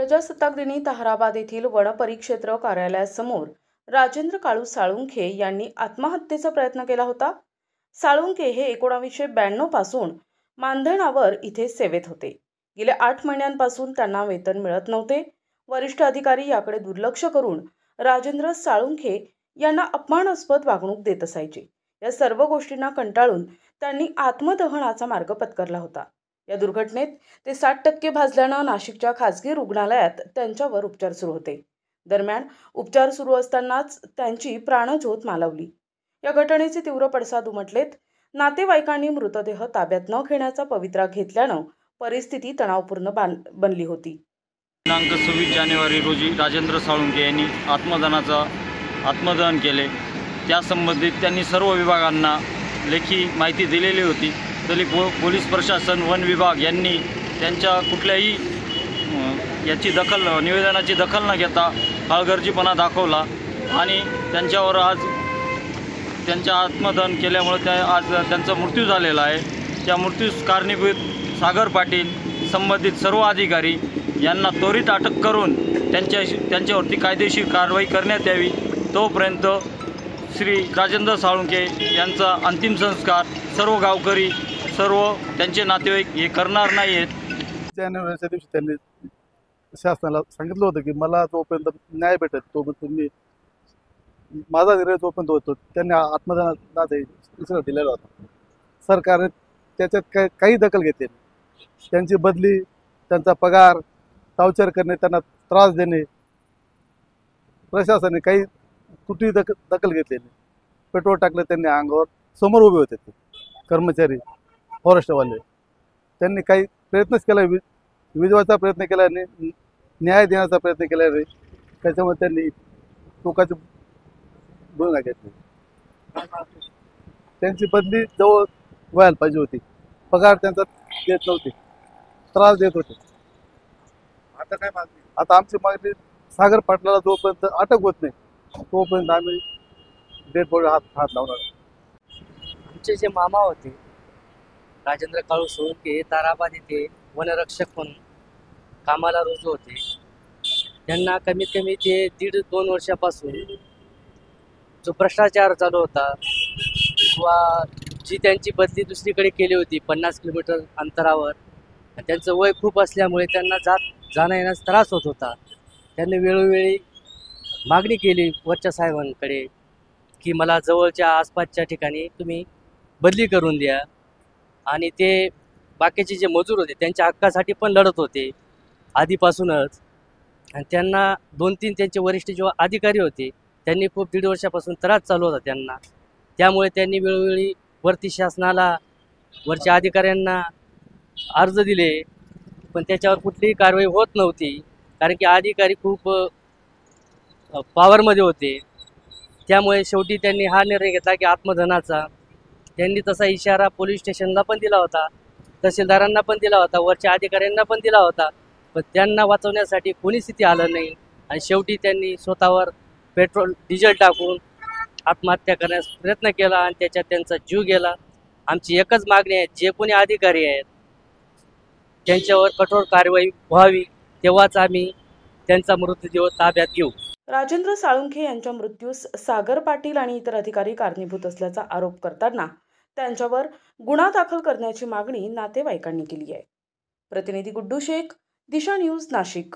प्रजासत्ताक दिनी ताहराबाद येथील वनपरिक्षेत्र कार्यालयासमोर राजेंद्र काळू साळुंखे यांनी आत्महत्येचा प्रयत्न केला होता। साळुंखे हे 1992 पासून मानधनावर इथे सेवेत होते। गेल्या 8 महिन्यांपासून त्यांना वेतन मिळत नव्हते। वरिष्ठ अधिकारी याकडे दुर्लक्ष करून राजेंद्र साळुंखे यांना अपमानास्पद वागणूक देत असायचे। या सर्व गोष्टींना कंटाळून त्यांनी आत्मदहनाचा मार्ग पत्करला होता। या दुर्घटनेत ते 60% भाजल्याने नाशिकच्या खासगी रुग्णालयात त्यांच्यावर उपचार सुरू होते। दरम्यान उपचार सुरू असतानाच त्यांची प्राणज्योत मालवली। या घटनेचे तीव्र पडसाद उमटलेत। नातेवाईकांनी मृतदेह ताब्यात न घेण्याचा पवित्रा घेतल्याने परिस्थिती तणावपूर्ण बनली होती। दिनांक 26 जानेवारी रोजी राजेंद्र साळुंखे यांनी आत्मदहन केले। त्या संबंधित त्यांनी सर्व विभागांना लेखी माहिती दिलेली होती, तरी पोलीस प्रशासन वन विभाग यांनी त्यांच्या कुठल्याही निवेदनाची दखल न घेता हलगर्जीपणा दाखवला आणि त्यांच्यावर आज त्यांच्या आत्मदहन केल्यामुळे आज त्यांचा मृत्यू झालेला आहे। त्या मृत्यूस कारणीभूत सागर पाटील संबंधित सर्व अधिकारी यांना त्वरित अटक करून त्यांच्यावरती कायदेशीर कारवाई करण्यात यावी। तोपर्यंत श्री राजेंद्र साळुंखे यांचा अंतिम संस्कार सर्व गावकरी सर्व त्यांचे नातेवाईक हे करणार नाहीत। जानेवारीच्या दिवशी त्यांनी शासनाला सांगितलं होतं की मला जोपर्यंत न्याय भेटत तोपर्यंत तुम्ही माझा निर्णय जोपर्यंत होतो, त्यांनी आत्मदहनाचा इशारा दिलेला होता। सरकारने त्याच्यात काही दखल घेतली नाही। त्यांची बदली, त्यांचा पगार, टार्चर करणे, त्यांना त्रास देणे, प्रशासनाने काही कुठेही दखल घेतली नाही। पेट्रोल टाकलं त्यांनी अंगावर, समोर उभे होते ते कर्मचारी फॉरेस्टवाले। त्यांनी काही प्रयत्नच केला, विजवाचा प्रयत्न केला नाही, न्याय देण्याचा प्रयत्न केला नाही। त्याच्यामुळे त्यांनी टोकाची भूमिका घेतली। त्यांची बदली जवळ व्हायला पाहिजे होती। पगार त्यांचा देत नव्हते, त्रास देत होते। आता काय मागणी? आता आमची मागणी सागर पाटलाला जोपर्यंत अटक होत नाही तोपर्यंत आम्ही डेड बॉडी हात लावणार। आमचे जे मामा होते राजेंद्र काळू साळुंखे हे ताराबाद येथे वनरक्षक म्हणून कामाला रुजू होते। त्यांना कमीत कमी ते 1.5-2 वर्षापासून जो भ्रष्टाचार चालू होता किंवा जी त्यांची बदली दुसरीकडे केली होती 50 किलोमीटर अंतरावर, त्यांचं वय खूप असल्यामुळे त्यांना जाणं येण्यास त्रास होत होता। त्यांनी वेळोवेळी मागणी केली वरच्या साहेबांकडे की मला जवळच्या आसपासच्या ठिकाणी तुम्ही बदली करून द्या, आणि ते बाकीचे जे मजूर होते त्यांच्या हक्कासाठी पण लढत होते आधीपासूनच। आणि त्यांना 2-3 त्यांचे वरिष्ठ जो अधिकारी होते त्यांनी खूप 1.5 वर्षापासून त्रास चालू होता त्यांना। त्यामुळे त्यांनी वेळोवेळी वरती शासनाला, वरच्या अधिकाऱ्यांना अर्ज दिले, पण त्याच्यावर कुठलीही कारवाई होत नव्हती, कारण की अधिकारी खूप पॉवरमध्ये होते। त्यामुळे शेवटी त्यांनी हा निर्णय घेतला की आत्मदहनाचा। त्यांनी तसा इशारा पोलीस स्टेशनला पण दिला होता, तहसीलदारांना पण दिला होता, वरच्या अधिकाऱ्यांना पण दिला होता, पण त्यांना वाचवण्यासाठी कोणीच तिथे आलं नाही। आणि शेवटी त्यांनी स्वतःवर पेट्रोल डिझेल टाकून आत्महत्या करण्यास प्रयत्न केला आणि त्याच्यात त्यांचा जीव गेला। आमची एकच मागणी आहे, जे कोणी अधिकारी आहेत त्यांच्यावर कठोर कारवाई व्हावी, तेव्हाच आम्ही त्यांचा मृतदेह ताब्यात घेऊ। राजेंद्र साळुंखे यांच्या मृत्यूस सागर पाटील आणि इतर अधिकारी कारणीभूत असल्याचा आरोप करताना त्यांच्यावर गुन्हा दाखल करण्याची मागणी नातेवाईकांनी केली आहे। प्रतिनिधी गुड्डू शेख, दिशा न्यूज, नाशिक।